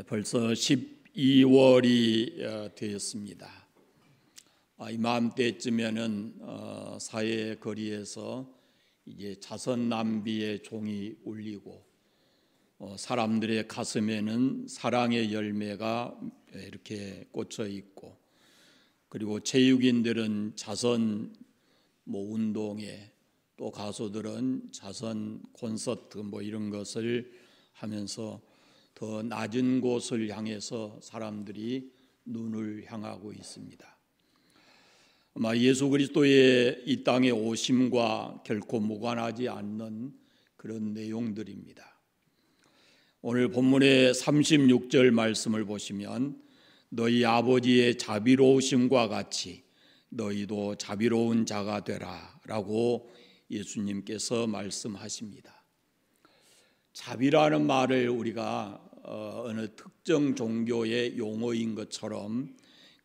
벌써 12월이 되었습니다. 이맘때쯤에는 사회 거리에서 이제 자선 낭비의 종이 울리고 사람들의 가슴에는 사랑의 열매가 이렇게 꽂혀 있고, 그리고 체육인들은 자선 운동회, 또 가수들은 자선 콘서트 이런 것을 하면서 더 낮은 곳을 향해서 사람들이 눈을 향하고 있습니다. 아마 예수 그리스도의 이 땅에 오심과 결코 무관하지 않는 그런 내용들입니다. 오늘 본문의 36절 말씀을 보시면 너희 아버지의 자비로우심과 같이 너희도 자비로운 자가 되라 라고 예수님께서 말씀하십니다. 자비라는 말을 우리가 어느 특정 종교의 용어인 것처럼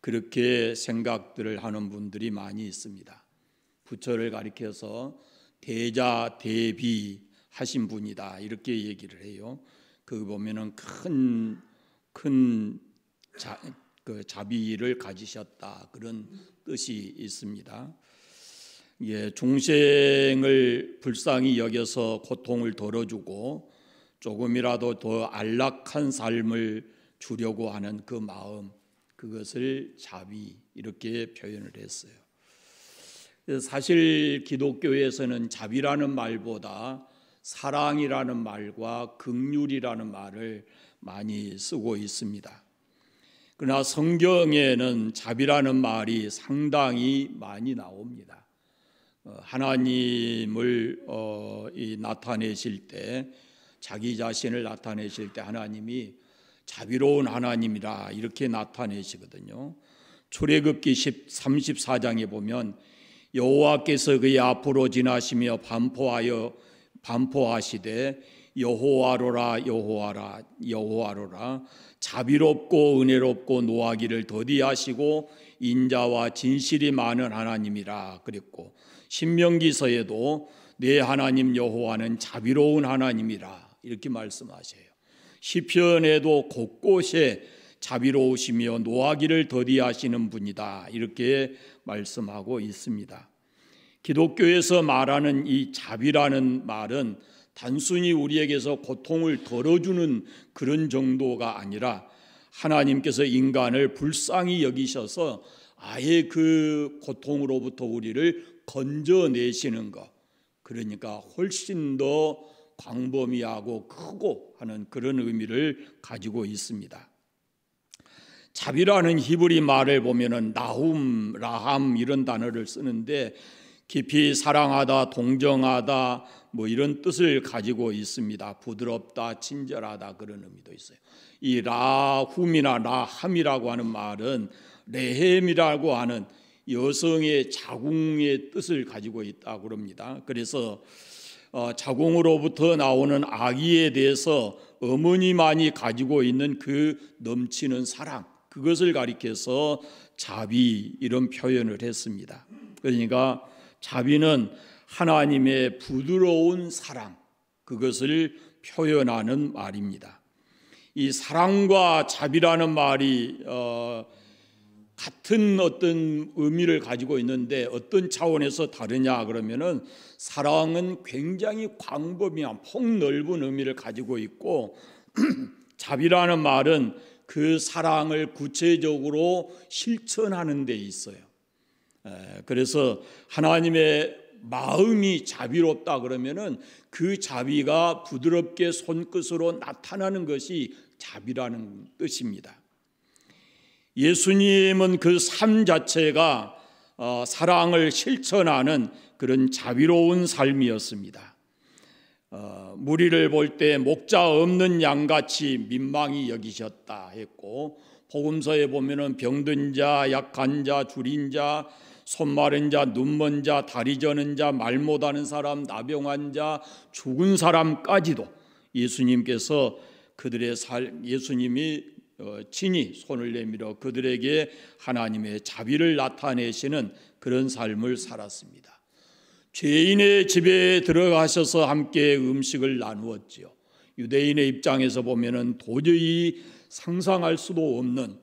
그렇게 생각들을 하는 분들이 많이 있습니다. 부처를 가리켜서 대자 대비 하신 분이다 이렇게 얘기를 해요. 그 보면은 큰 자비를 가지셨다 그런 뜻이 있습니다. 중생을 불쌍히 여겨서 고통을 덜어주고 조금이라도 더 안락한 삶을 주려고 하는 그 마음, 그것을 자비 이렇게 표현을 했어요. 사실 기독교에서는 자비라는 말보다 사랑이라는 말과 긍휼이라는 말을 많이 쓰고 있습니다. 그러나 성경에는 자비라는 말이 상당히 많이 나옵니다. 하나님을 나타내실 때, 자기 자신을 나타내실 때 하나님이 자비로운 하나님이라 이렇게 나타내시거든요. 출애굽기 34장에 보면 여호와께서 그의 앞으로 지나시며 반포하시되 여호와로라 여호와라 여호와로라 자비롭고 은혜롭고 노하기를 더디하시고 인자와 진실이 많은 하나님이라 그랬고, 신명기서에도 내 하나님 여호와는 자비로운 하나님이라 이렇게 말씀하셔요. 시편에도 곳곳에 자비로우시며 노하기를 더디하시는 분이다 이렇게 말씀하고 있습니다. 기독교에서 말하는 이 자비라는 말은 단순히 우리에게서 고통을 덜어주는 그런 정도가 아니라 하나님께서 인간을 불쌍히 여기셔서 아예 그 고통으로부터 우리를 건져내시는 것, 그러니까 훨씬 더 광범위하고 크고 하는 그런 의미를 가지고 있습니다. 자비라는 히브리 말을 보면은 나훔, 라함 이런 단어를 쓰는데 깊이 사랑하다, 동정하다 이런 뜻을 가지고 있습니다. 부드럽다, 친절하다 그런 의미도 있어요. 이 라훔이나 라함이라고 하는 말은 레헴이라고 하는 여성의 자궁의 뜻을 가지고 있다고 합니다. 그래서 자궁으로부터 나오는 아기에 대해서 어머니만이 가지고 있는 그 넘치는 사랑, 그것을 가리켜서 자비 이런 표현을 했습니다. 그러니까 자비는 하나님의 부드러운 사랑, 그것을 표현하는 말입니다. 이 사랑과 자비라는 말이 같은 어떤 의미를 가지고 있는데 어떤 차원에서 다르냐 그러면은, 사랑은 굉장히 광범위한 폭넓은 의미를 가지고 있고 자비라는 말은 그 사랑을 구체적으로 실천하는 데 있어요. 그래서 하나님의 마음이 자비롭다 그러면은 그 자비가 부드럽게 손끝으로 나타나는 것이 자비라는 뜻입니다. 예수님은 그 삶 자체가 사랑을 실천하는 그런 자비로운 삶이었습니다. 무리를 볼 때 목자 없는 양같이 민망히 여기셨다 했고, 복음서에 보면은 병든 자, 약한 자, 줄인 자, 손 마른 자, 눈 먼 자, 다리 저는 자, 말 못하는 사람, 나병한 자, 죽은 사람까지도 예수님께서 예수님이 친히 손을 내밀어 그들에게 하나님의 자비를 나타내시는 그런 삶을 살았습니다. 죄인의 집에 들어가셔서 함께 음식을 나누었지요. 유대인의 입장에서 보면은 도저히 상상할 수도 없는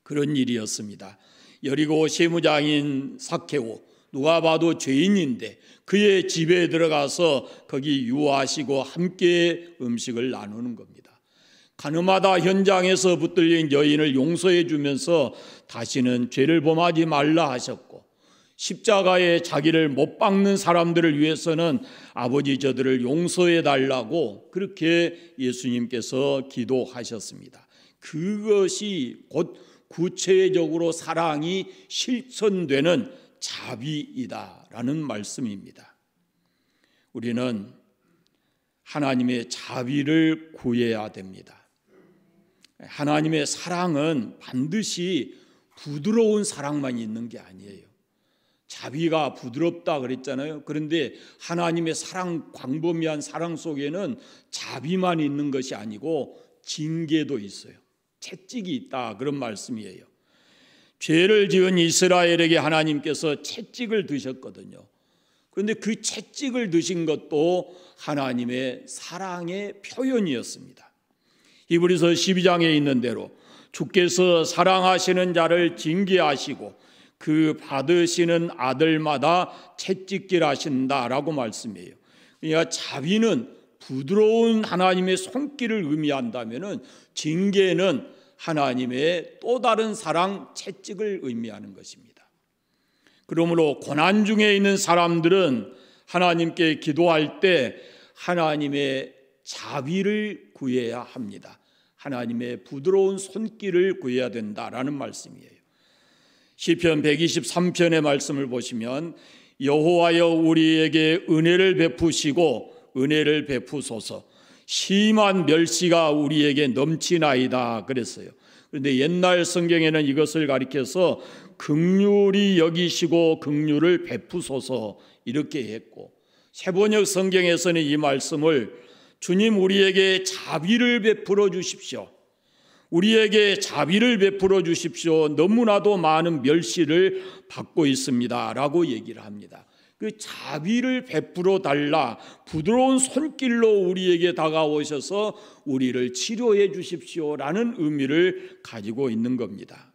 그런 일이었습니다. 여리고 세무장인 삭개오, 누가 봐도 죄인인데 그의 집에 들어가서 거기 유하시고 함께 음식을 나누는 겁니다. 가늠하다 현장에서 붙들린 여인을 용서해 주면서 다시는 죄를 범하지 말라 하셨고, 십자가에 자기를 못 박는 사람들을 위해서는 아버지 저들을 용서해 달라고 그렇게 예수님께서 기도하셨습니다. 그것이 곧 구체적으로 사랑이 실천되는 자비이다라는 말씀입니다. 우리는 하나님의 자비를 구해야 됩니다. 하나님의 사랑은 반드시 부드러운 사랑만 있는 게 아니에요. 자비가 부드럽다 그랬잖아요. 그런데 하나님의 사랑, 광범위한 사랑 속에는 자비만 있는 것이 아니고 징계도 있어요. 채찍이 있다, 그런 말씀이에요. 죄를 지은 이스라엘에게 하나님께서 채찍을 드셨거든요. 그런데 그 채찍을 드신 것도 하나님의 사랑의 표현이었습니다. 히브리서 12장에 있는 대로 주께서 사랑하시는 자를 징계하시고 그 받으시는 아들마다 채찍질하신다라고 말씀해요. 그러니까 자비는 부드러운 하나님의 손길을 의미한다면은 징계는 하나님의 또 다른 사랑, 채찍을 의미하는 것입니다. 그러므로 고난 중에 있는 사람들은 하나님께 기도할 때 하나님의 자비를 구해야 합니다. 하나님의 부드러운 손길을 구해야 된다라는 말씀이에요. 시편 123편의 말씀을 보시면 여호와여 우리에게 은혜를 베푸시고 은혜를 베푸소서, 심한 멸시가 우리에게 넘치나이다 그랬어요. 그런데 옛날 성경에는 이것을 가리켜서 긍휼히 여기시고 긍휼을 베푸소서 이렇게 했고, 세번역 성경에서는 이 말씀을 주님 우리에게 자비를 베풀어 주십시오, 우리에게 자비를 베풀어 주십시오, 너무나도 많은 멸시를 받고 있습니다 라고 얘기를 합니다. 그 자비를 베풀어 달라, 부드러운 손길로 우리에게 다가오셔서 우리를 치료해 주십시오라는 의미를 가지고 있는 겁니다.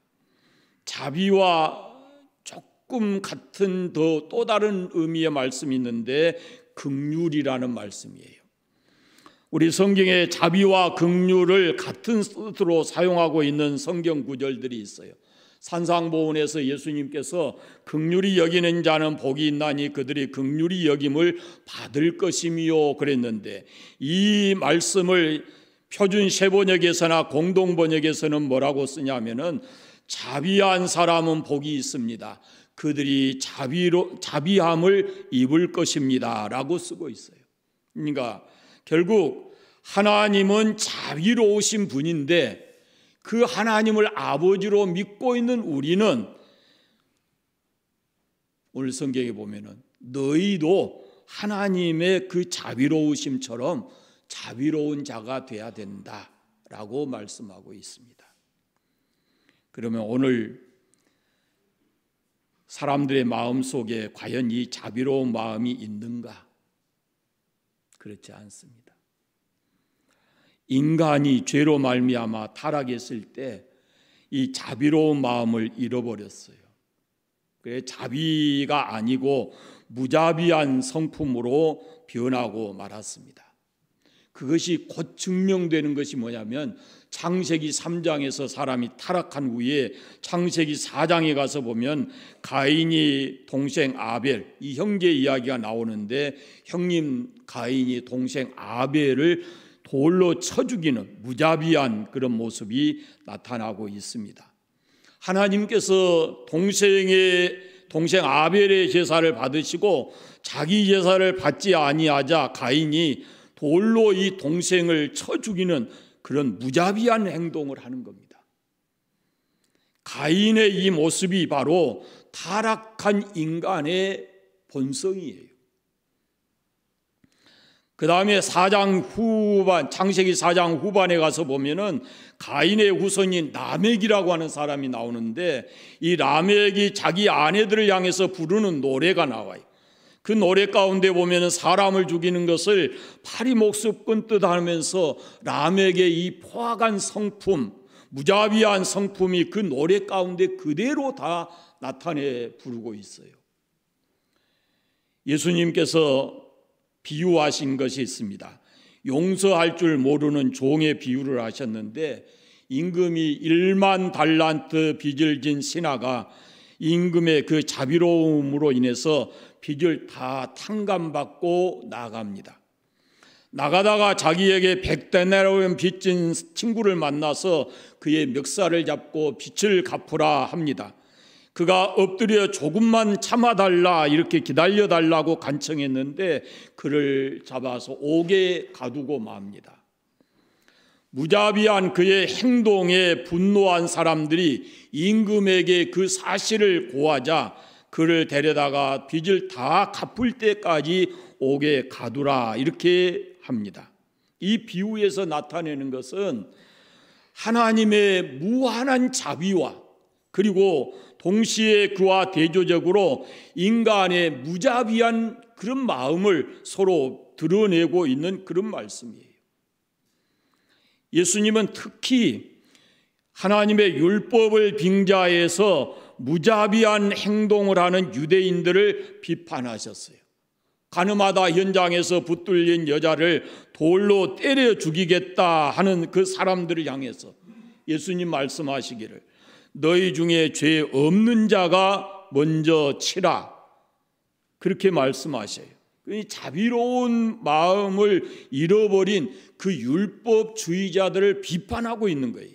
자비와 조금 같은 또 다른 의미의 말씀이 있는데 긍휼이라는 말씀이에요. 우리 성경에 자비와 긍휼을 같은 뜻으로 사용하고 있는 성경 구절들이 있어요. 산상보훈에서 예수님께서 긍휼히 여기는 자는 복이 있나니 그들이 긍휼히 여김을 받을 것이미요 그랬는데, 이 말씀을 표준 세번역에서나 공동번역에서는 뭐라고 쓰냐면은 자비한 사람은 복이 있습니다, 그들이 자비함을 입을 것입니다 라고 쓰고 있어요. 그러니까 결국 하나님은 자비로우신 분인데 그 하나님을 아버지로 믿고 있는 우리는 오늘 성경에 보면은 너희도 하나님의 그 자비로우심처럼 자비로운 자가 돼야 된다라고 말씀하고 있습니다. 그러면 오늘 사람들의 마음 속에 과연 이 자비로운 마음이 있는가? 그렇지 않습니다. 인간이 죄로 말미암아 타락했을 때 이 자비로운 마음을 잃어버렸어요. 그래 자비가 아니고 무자비한 성품으로 변하고 말았습니다. 그것이 곧 증명되는 것이 뭐냐면 창세기 3장에서 사람이 타락한 후에 창세기 4장에 가서 보면 가인이 동생 아벨, 이 형제 이야기가 나오는데 형님 가인이 동생 아벨을 돌로 쳐 죽이는 무자비한 그런 모습이 나타나고 있습니다. 하나님께서 동생 아벨의 제사를 받으시고 자기 제사를 받지 아니하자 가인이 돌로 이 동생을 쳐 죽이는 그런 무자비한 행동을 하는 겁니다. 가인의 이 모습이 바로 타락한 인간의 본성이에요. 그 다음에 창세기 4장 후반에 가서 보면은 가인의 후손인 라멕이라고 하는 사람이 나오는데 이 라멕이 자기 아내들을 향해서 부르는 노래가 나와요. 그 노래 가운데 보면은 사람을 죽이는 것을 파리목수 끈뜻 하면서 람에게 이 포악한 성품, 무자비한 성품이 그 노래 가운데 그대로 다 나타내 부르고 있어요. 예수님께서 비유하신 것이 있습니다. 용서할 줄 모르는 종의 비유를 하셨는데, 임금이 1만 달란트 빚을 진 신하가 임금의 그 자비로움으로 인해서 빚을 다 탕감받고 나갑니다. 나가다가 자기에게 100데나리온 빚진 친구를 만나서 그의 멱살을 잡고 빚을 갚으라 합니다. 그가 엎드려 조금만 참아달라, 이렇게 기다려달라고 간청했는데 그를 잡아서 옥에 가두고 맙니다. 무자비한 그의 행동에 분노한 사람들이 임금에게 그 사실을 고하자 그를 데려다가 빚을 다 갚을 때까지 옥에 가두라, 이렇게 합니다. 이 비유에서 나타내는 것은 하나님의 무한한 자비와 그리고 동시에 그와 대조적으로 인간의 무자비한 그런 마음을 서로 드러내고 있는 그런 말씀이에요. 예수님은 특히 하나님의 율법을 빙자해서 무자비한 행동을 하는 유대인들을 비판하셨어요. 가늠하다 현장에서 붙들린 여자를 돌로 때려 죽이겠다 하는 그 사람들을 향해서 예수님 말씀하시기를 너희 중에 죄 없는 자가 먼저 치라, 그렇게 말씀하셔요. 이 자비로운 마음을 잃어버린 그 율법주의자들을 비판하고 있는 거예요.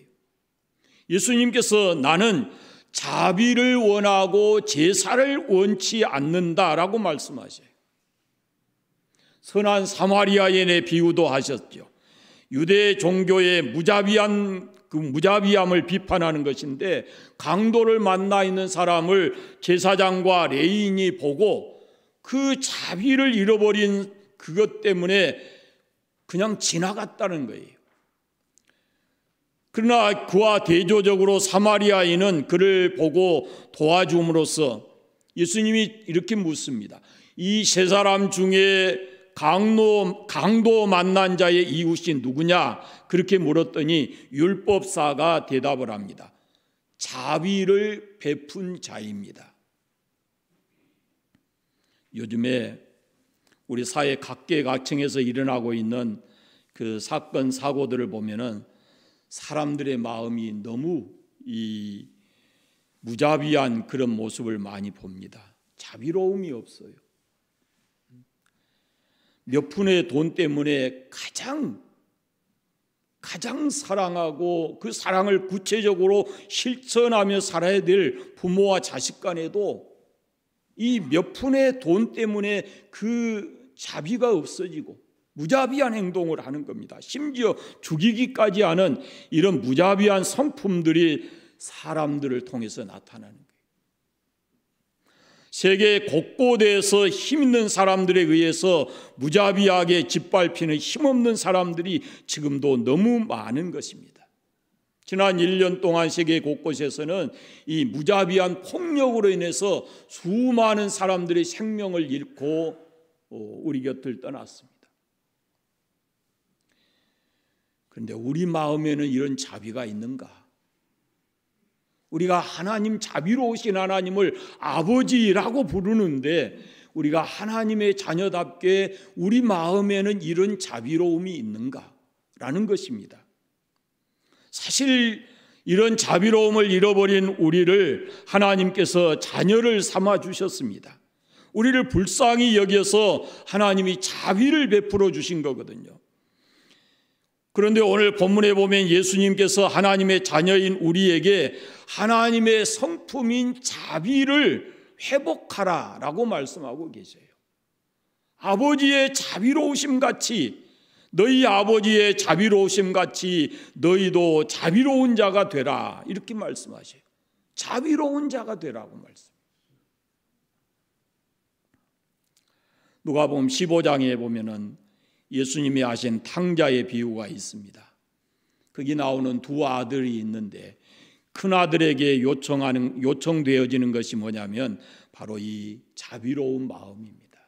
예수님께서 나는 자비를 원하고 제사를 원치 않는다라고 말씀하셔요. 선한 사마리아인의 비유도 하셨죠. 유대 종교의 무자비함을 비판하는 것인데, 강도를 만나 있는 사람을 제사장과 레위인이 보고 그 자비를 잃어버린 그것 때문에 그냥 지나갔다는 거예요. 그러나 그와 대조적으로 사마리아인은 그를 보고 도와줌으로써 예수님이 이렇게 묻습니다. 이 세 사람 중에 강도 만난 자의 이웃이 누구냐? 그렇게 물었더니 율법사가 대답을 합니다. 자비를 베푼 자입니다. 요즘에 우리 사회 각계각층에서 일어나고 있는 그 사건 사고들을 보면은 사람들의 마음이 너무 이 무자비한 그런 모습을 많이 봅니다. 자비로움이 없어요. 몇 푼의 돈 때문에 가장 사랑하고 그 사랑을 구체적으로 실천하며 살아야 될 부모와 자식 간에도 이 몇 푼의 돈 때문에 그 자비가 없어지고 무자비한 행동을 하는 겁니다. 심지어 죽이기까지 하는 이런 무자비한 성품들이 사람들을 통해서 나타나는 거예요. 세계 곳곳에서 힘 있는 사람들에 의해서 무자비하게 짓밟히는 힘없는 사람들이 지금도 너무 많은 것입니다. 지난 1년 동안 세계 곳곳에서는 이 무자비한 폭력으로 인해서 수많은 사람들의 생명을 잃고 우리 곁을 떠났습니다. 그런데 우리 마음에는 이런 자비가 있는가? 우리가 하나님, 자비로우신 하나님을 아버지라고 부르는데 우리가 하나님의 자녀답게 우리 마음에는 이런 자비로움이 있는가라는 것입니다. 사실 이런 자비로움을 잃어버린 우리를 하나님께서 자녀를 삼아 주셨습니다. 우리를 불쌍히 여겨서 하나님이 자비를 베풀어 주신 거거든요. 그런데 오늘 본문에 보면 예수님께서 하나님의 자녀인 우리에게 하나님의 성품인 자비를 회복하라라고 말씀하고 계세요. 아버지의 자비로우심 같이, 너희 아버지의 자비로우심 같이 너희도 자비로운 자가 되라, 이렇게 말씀하셔요. 자비로운 자가 되라고 말씀. 누가복음 15장에 보면은 예수님이 하신 탕자의 비유가 있습니다. 거기 나오는 두 아들이 있는데 큰 아들에게 요청되어지는 것이 뭐냐면 바로 이 자비로운 마음입니다.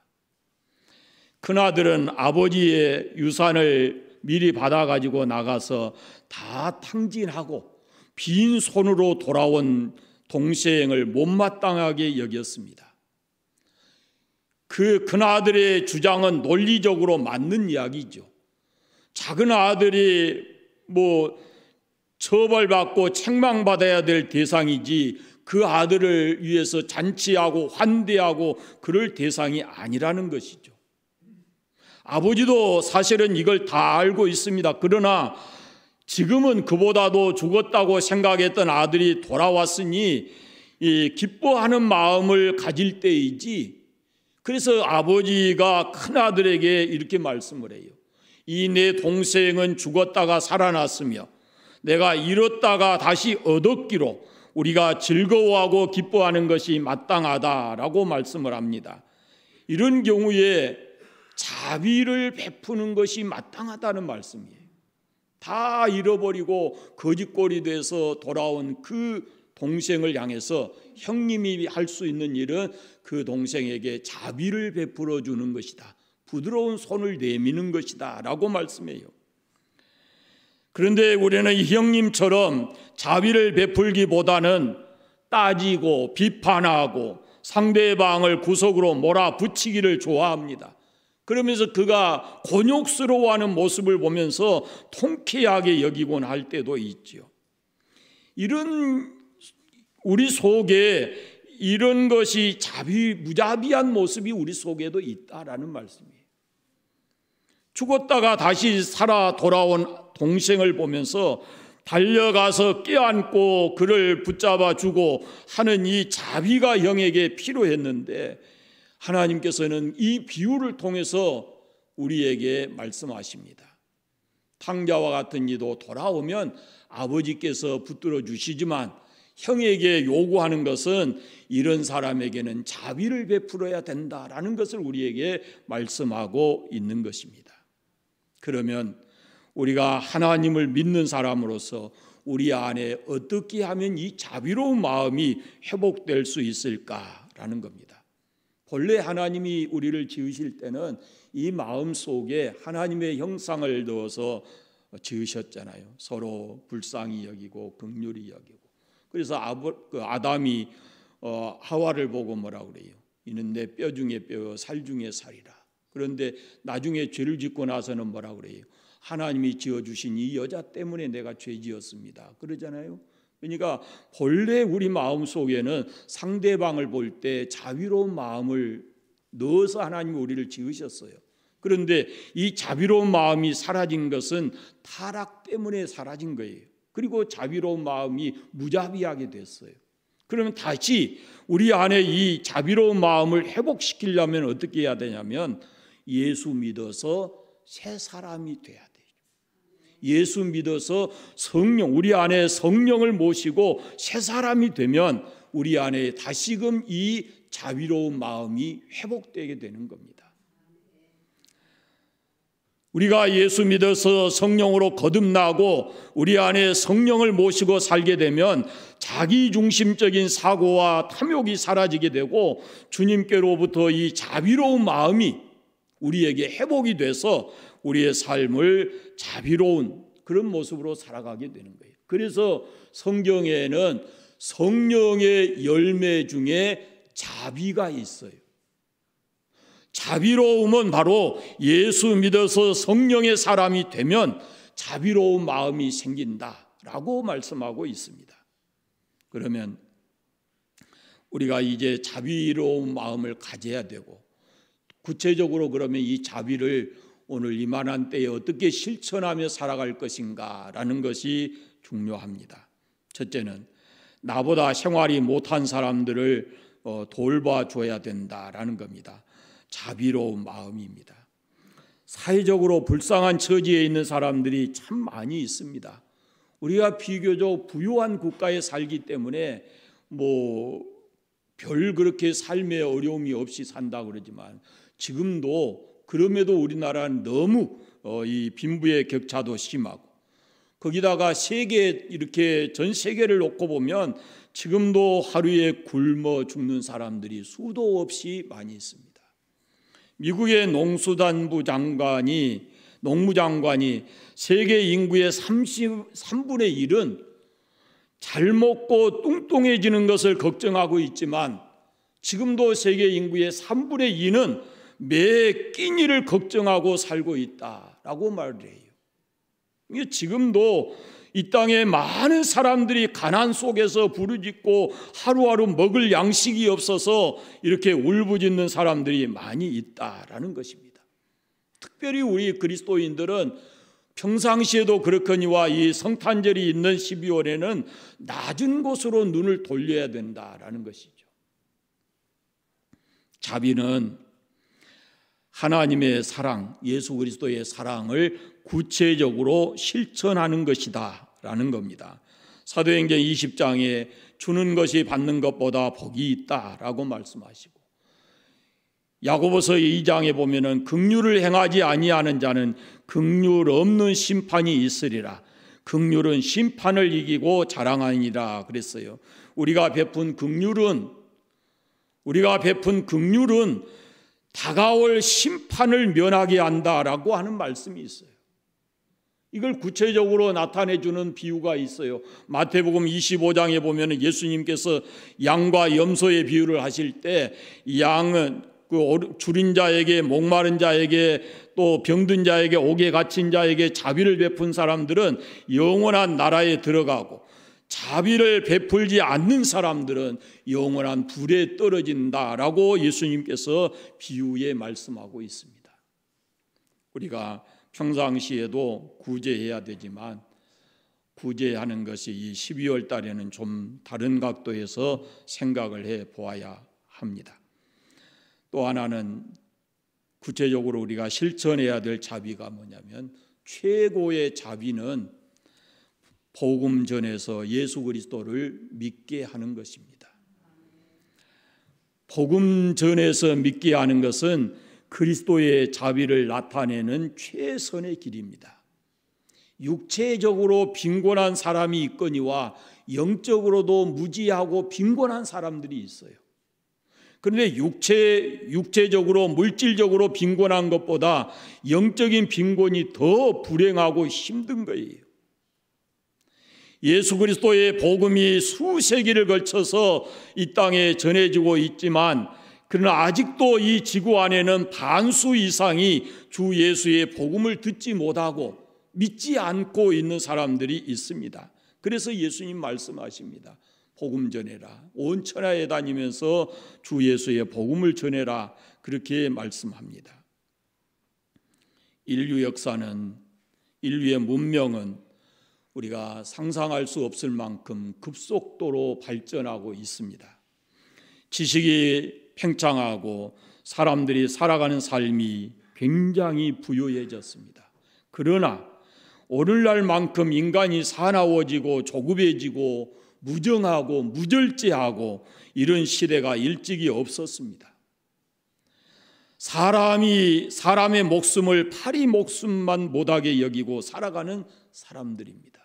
큰아들은 아버지의 유산을 미리 받아가지고 나가서 다 탕진하고 빈손으로 돌아온 동생을 못마땅하게 여겼습니다. 그 큰아들의 주장은 논리적으로 맞는 이야기죠. 작은 아들이 처벌받고 책망받아야 될 대상이지 그 아들을 위해서 잔치하고 환대하고 그럴 대상이 아니라는 것이죠. 아버지도 사실은 이걸 다 알고 있습니다. 그러나 지금은 그보다도 죽었다고 생각했던 아들이 돌아왔으니 기뻐하는 마음을 가질 때이지. 그래서 아버지가 큰아들에게 이렇게 말씀을 해요. 이 내 동생은 죽었다가 살아났으며 내가 잃었다가 다시 얻었기로 우리가 즐거워하고 기뻐하는 것이 마땅하다라고 말씀을 합니다. 이런 경우에 자비를 베푸는 것이 마땅하다는 말씀이에요. 다 잃어버리고 거짓골이 돼서 돌아온 그 동생을 향해서 형님이 할 수 있는 일은 그 동생에게 자비를 베풀어 주는 것이다. 부드러운 손을 내미는 것이다 라고 말씀해요. 그런데 우리는 이 형님처럼 자비를 베풀기보다는 따지고 비판하고 상대방을 구석으로 몰아붙이기를 좋아합니다. 그러면서 그가 곤욕스러워하는 모습을 보면서 통쾌하게 여기곤 할 때도 있죠. 이런 우리 속에 이런 것이 무자비한 모습이 우리 속에도 있다라는 말씀이에요. 죽었다가 다시 살아 돌아온 동생을 보면서 달려가서 껴안고 그를 붙잡아 주고 하는 이 자비가 형에게 필요했는데 하나님께서는 이 비유를 통해서 우리에게 말씀하십니다. 탕자와 같은 이도 돌아오면 아버지께서 붙들어 주시지만 형에게 요구하는 것은 이런 사람에게는 자비를 베풀어야 된다라는 것을 우리에게 말씀하고 있는 것입니다. 그러면 우리가 하나님을 믿는 사람으로서 우리 안에 어떻게 하면 이 자비로운 마음이 회복될 수 있을까라는 겁니다. 본래 하나님이 우리를 지으실 때는 이 마음 속에 하나님의 형상을 넣어서 지으셨잖아요. 서로 불쌍히 여기고 긍휼히 여기고. 그래서 아담이 하와를 보고 뭐라고 그래요? 이는 내 뼈 중에 뼈, 살 중에 살이라. 그런데 나중에 죄를 짓고 나서는 뭐라고 그래요? 하나님이 지어주신 이 여자 때문에 내가 죄 지었습니다. 그러잖아요. 그러니까 본래 우리 마음 속에는 상대방을 볼 때 자비로운 마음을 넣어서 하나님이 우리를 지으셨어요. 그런데 이 자비로운 마음이 사라진 것은 타락 때문에 사라진 거예요. 그리고 자비로운 마음이 무자비하게 됐어요. 그러면 다시 우리 안에 이 자비로운 마음을 회복시키려면 어떻게 해야 되냐면 예수 믿어서 새 사람이 돼야 돼요. 예수 믿어서 우리 안에 성령을 모시고 새 사람이 되면 우리 안에 다시금 이 자비로운 마음이 회복되게 되는 겁니다. 우리가 예수 믿어서 성령으로 거듭나고 우리 안에 성령을 모시고 살게 되면 자기중심적인 사고와 탐욕이 사라지게 되고 주님께로부터 이 자비로운 마음이 우리에게 회복이 돼서 우리의 삶을 자비로운 그런 모습으로 살아가게 되는 거예요. 그래서 성경에는 성령의 열매 중에 자비가 있어요. 자비로움은 바로 예수 믿어서 성령의 사람이 되면 자비로운 마음이 생긴다라고 말씀하고 있습니다. 그러면 우리가 이제 자비로운 마음을 가져야 되고 구체적으로 그러면 이 자비를 오늘 이만한 때에 어떻게 실천하며 살아갈 것인가라는 것이 중요합니다. 첫째는 나보다 생활이 못한 사람들을 돌봐줘야 된다라는 겁니다. 자비로운 마음입니다. 사회적으로 불쌍한 처지에 있는 사람들이 참 많이 있습니다. 우리가 비교적 부유한 국가에 살기 때문에 별 그렇게 삶의 어려움이 없이 산다 그러지만 지금도 그럼에도 우리나라는 너무 이 빈부의 격차도 심하고 거기다가 이렇게 전 세계를 놓고 보면 지금도 하루에 굶어 죽는 사람들이 수도 없이 많이 있습니다. 미국의 농무장관이 세계 인구의 3분의 1은 잘 먹고 뚱뚱해지는 것을 걱정하고 있지만 지금도 세계 인구의 3분의 2는 매 끼니를 걱정하고 살고 있다라고 말을 해요. 지금도 이 땅에 많은 사람들이 가난 속에서 부르짖고 하루하루 먹을 양식이 없어서 이렇게 울부짖는 사람들이 많이 있다라는 것입니다. 특별히 우리 그리스도인들은 평상시에도 그렇거니와 이 성탄절이 있는 12월에는 낮은 곳으로 눈을 돌려야 된다라는 것이죠. 자비는 하나님의 사랑, 예수 그리스도의 사랑을 구체적으로 실천하는 것이다 라는 겁니다. 사도행전 20장에 주는 것이 받는 것보다 복이 있다라고 말씀하시고, 야고보서 2장에 보면은 긍휼을 행하지 아니하는 자는 긍휼 없는 심판이 있으리라. 긍휼은 심판을 이기고 자랑하니라 그랬어요. 우리가 베푼 긍휼은 다가올 심판을 면하게 한다라고 하는 말씀이 있어요. 이걸 구체적으로 나타내 주는 비유가 있어요. 마태복음 25장에 보면 예수님께서 양과 염소의 비유를 하실 때 양은 줄인 자에게, 목마른 자에게, 또 병든 자에게, 옥에 갇힌 자에게 자비를 베푼 사람들은 영원한 나라에 들어가고, 자비를 베풀지 않는 사람들은 영원한 불에 떨어진다라고 예수님께서 비유에 말씀하고 있습니다. 우리가 평상시에도 구제해야 되지만 구제하는 것이 이 12월 달에는 좀 다른 각도에서 생각을 해 보아야 합니다. 또 하나는 구체적으로 우리가 실천해야 될 자비가 뭐냐면, 최고의 자비는 복음 전에서 예수 그리스도를 믿게 하는 것입니다. 복음 전에서 믿게 하는 것은 그리스도의 자비를 나타내는 최선의 길입니다. 육체적으로 빈곤한 사람이 있거니와 영적으로도 무지하고 빈곤한 사람들이 있어요. 그런데 육체적으로 물질적으로 빈곤한 것보다 영적인 빈곤이 더 불행하고 힘든 거예요. 예수 그리스도의 복음이 수세기를 걸쳐서 이 땅에 전해지고 있지만, 그러나 아직도 이 지구 안에는 반수 이상이 주 예수의 복음을 듣지 못하고 믿지 않고 있는 사람들이 있습니다. 그래서 예수님 말씀하십니다. 복음 전해라. 온 천하에 다니면서 주 예수의 복음을 전해라. 그렇게 말씀합니다. 인류 역사는, 인류의 문명은 우리가 상상할 수 없을 만큼 급속도로 발전하고 있습니다. 지식이 팽창하고 사람들이 살아가는 삶이 굉장히 부유해졌습니다. 그러나 오늘날만큼 인간이 사나워지고 조급해지고 무정하고 무절제하고 이런 시대가 일찍이 없었습니다. 사람의 목숨을 파리 목숨만 못하게 여기고 살아가는 사람들입니다.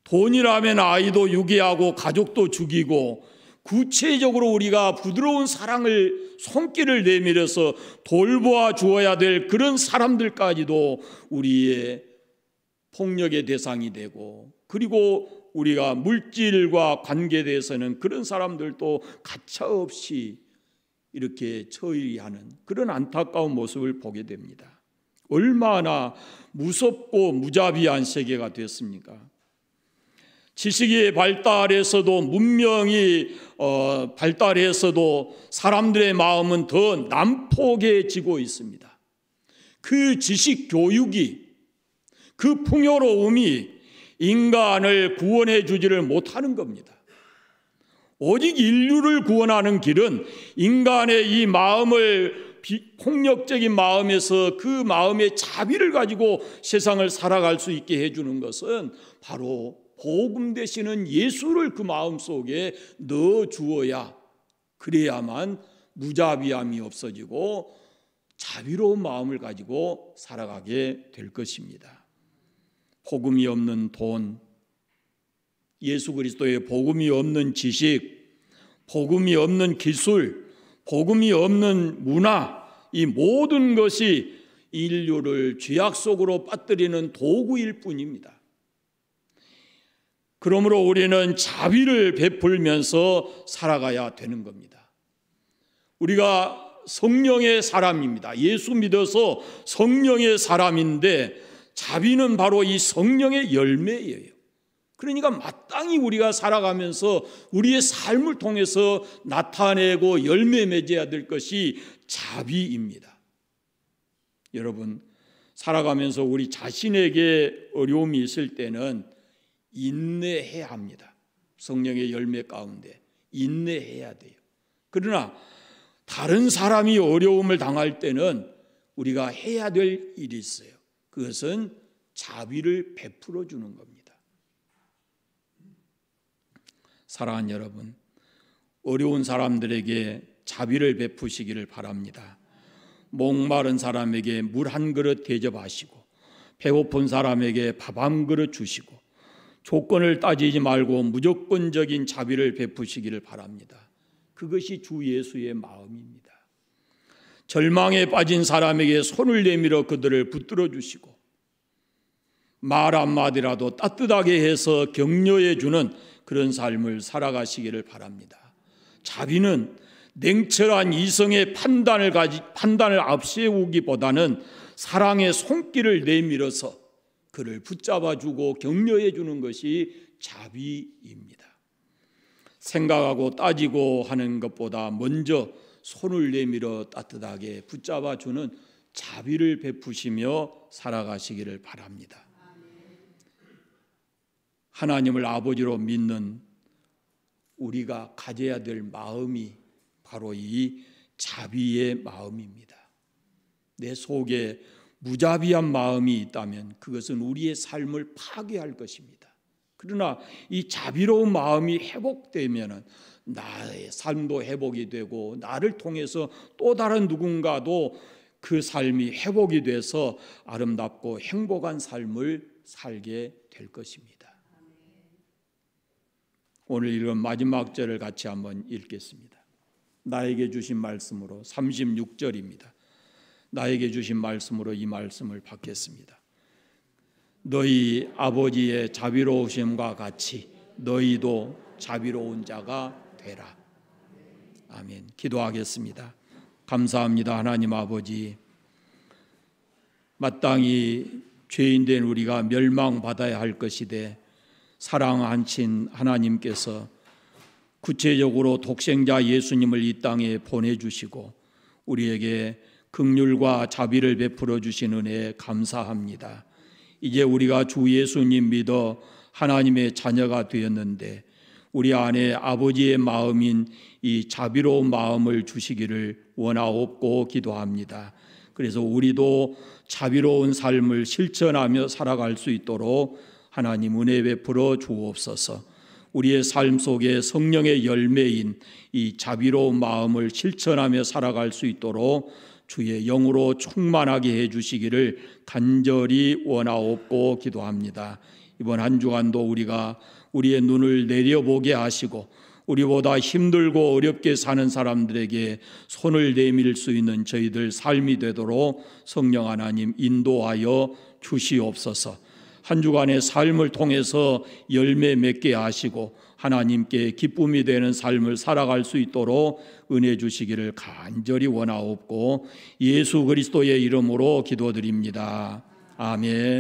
돈이라면 아이도 유기하고 가족도 죽이고, 구체적으로 우리가 부드러운 사랑을 손길을 내밀어서 돌보아 주어야 될 그런 사람들까지도 우리의 폭력의 대상이 되고, 그리고 우리가 물질과 관계에 대해서는 그런 사람들도 가차없이 이렇게 처리하는 그런 안타까운 모습을 보게 됩니다. 얼마나 무섭고 무자비한 세계가 됐습니까? 지식이 발달해서도, 문명이 발달해서도 사람들의 마음은 더 난폭해지고 있습니다. 그 지식 교육이, 그 풍요로움이 인간을 구원해 주지를 못하는 겁니다. 오직 인류를 구원하는 길은 인간의 이 마음을, 폭력적인 마음에서 그 마음의 자비를 가지고 세상을 살아갈 수 있게 해주는 것은 바로 복음 되시는 예수를 그 마음속에 넣어 주어야, 그래야만 무자비함이 없어지고 자비로운 마음을 가지고 살아가게 될 것입니다. 복음이 없는 돈, 예수 그리스도의 복음이 없는 지식, 복음이 없는 기술, 복음이 없는 문화, 이 모든 것이 인류를 죄악 속으로 빠뜨리는 도구일 뿐입니다. 그러므로 우리는 자비를 베풀면서 살아가야 되는 겁니다. 우리가 성령의 사람입니다. 예수 믿어서 성령의 사람인데 자비는 바로 이 성령의 열매예요. 그러니까 마땅히 우리가 살아가면서 우리의 삶을 통해서 나타내고 열매 맺어야 될 것이 자비입니다. 여러분, 살아가면서 우리 자신에게 어려움이 있을 때는 인내해야 합니다. 성령의 열매 가운데 인내해야 돼요. 그러나 다른 사람이 어려움을 당할 때는 우리가 해야 될 일이 있어요. 그것은 자비를 베풀어 주는 겁니다. 사랑하는 여러분, 어려운 사람들에게 자비를 베푸시기를 바랍니다. 목마른 사람에게 물 한 그릇 대접하시고 배고픈 사람에게 밥 한 그릇 주시고 조건을 따지지 말고 무조건적인 자비를 베푸시기를 바랍니다. 그것이 주 예수의 마음입니다. 절망에 빠진 사람에게 손을 내밀어 그들을 붙들어 주시고 말 한마디라도 따뜻하게 해서 격려해 주는 그런 삶을 살아가시기를 바랍니다. 자비는 냉철한 이성의 판단을 앞세우기보다는 사랑의 손길을 내밀어서 그를 붙잡아주고 격려해 주는 것이 자비입니다. 생각하고 따지고 하는 것보다 먼저 손을 내밀어 따뜻하게 붙잡아주는 자비를 베푸시며 살아가시기를 바랍니다. 하나님을 아버지로 믿는 우리가 가져야 될 마음이 바로 이 자비의 마음입니다. 내 속에 무자비한 마음이 있다면 그것은 우리의 삶을 파괴할 것입니다. 그러나 이 자비로운 마음이 회복되면 나의 삶도 회복이 되고 나를 통해서 또 다른 누군가도 그 삶이 회복이 돼서 아름답고 행복한 삶을 살게 될 것입니다. 오늘 이런 마지막 절을 같이 한번 읽겠습니다. 나에게 주신 말씀으로 36절입니다. 나에게 주신 말씀으로 이 말씀을 받겠습니다. 너희 아버지의 자비로우심과 같이 너희도 자비로운 자가 되라. 아멘. 기도하겠습니다. 감사합니다. 하나님 아버지, 마땅히 죄인된 우리가 멸망받아야 할 것이되 사랑하신 하나님께서 구체적으로 독생자 예수님을 이 땅에 보내주시고 우리에게 긍휼과 자비를 베풀어 주신 은혜에 감사합니다. 이제 우리가 주 예수님 믿어 하나님의 자녀가 되었는데 우리 안에 아버지의 마음인 이 자비로운 마음을 주시기를 원하옵고 기도합니다. 그래서 우리도 자비로운 삶을 실천하며 살아갈 수 있도록 하나님 은혜 베풀어 주옵소서. 우리의 삶 속에 성령의 열매인 이 자비로운 마음을 실천하며 살아갈 수 있도록 주의 영으로 충만하게 해주시기를 간절히 원하옵고 기도합니다. 이번 한 주간도 우리가 우리의 눈을 내려보게 하시고 우리보다 힘들고 어렵게 사는 사람들에게 손을 내밀 수 있는 저희들 삶이 되도록 성령 하나님 인도하여 주시옵소서. 한 주간의 삶을 통해서 열매 맺게 하시고 하나님께 기쁨이 되는 삶을 살아갈 수 있도록 은혜 주시기를 간절히 원하옵고 예수 그리스도의 이름으로 기도드립니다. 아멘.